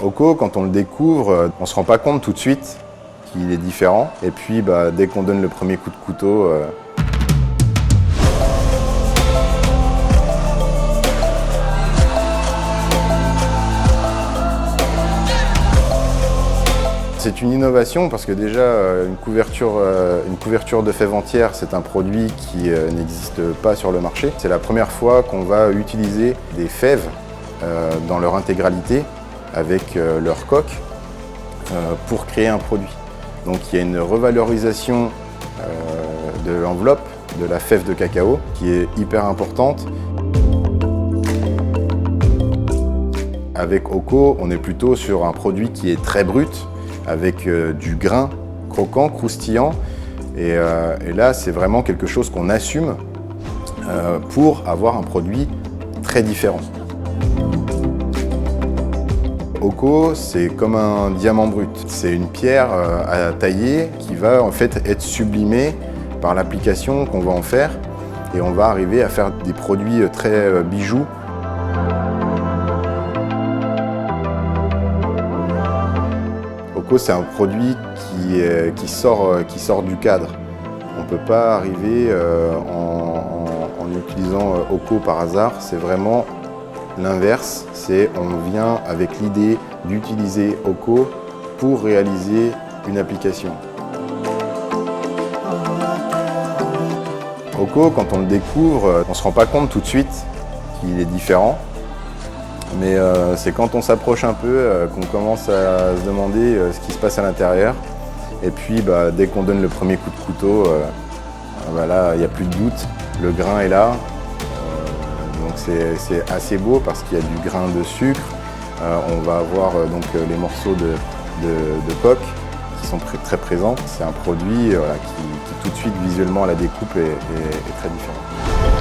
Oko, quand on le découvre, on ne se rend pas compte tout de suite qu'il est différent. Et puis dès qu'on donne le premier coup de couteau, c'est une innovation parce que déjà une couverture de fèves entières, c'est un produit qui n'existe pas sur le marché. C'est la première fois qu'on va utiliser des fèves dans leur intégralité avec leur coque pour créer un produit. Donc il y a une revalorisation de l'enveloppe de la fève de cacao qui est hyper importante. Avec Oko, on est plutôt sur un produit qui est très brut, avec du grain croquant, croustillant. Et là, c'est vraiment quelque chose qu'on assume pour avoir un produit très différent. Oko, c'est comme un diamant brut. C'est une pierre à tailler qui va en fait être sublimée par l'application qu'on va en faire. Et on va arriver à faire des produits très bijoux. Oko, c'est un produit qui sort du cadre. On ne peut pas arriver en utilisant Oko par hasard. C'est vraiment l'inverse. On vient avec l'idée d'utiliser Oko pour réaliser une application. Oko, quand on le découvre, on ne se rend pas compte tout de suite qu'il est différent. Mais c'est quand on s'approche un peu qu'on commence à se demander ce qui se passe à l'intérieur. Et puis dès qu'on donne le premier coup de couteau, là, il n'y a plus de doute, le grain est là. Donc c'est assez beau parce qu'il y a du grain de sucre. On va avoir donc les morceaux de coque qui sont très présents. C'est un produit qui tout de suite visuellement à la découpe est très différent.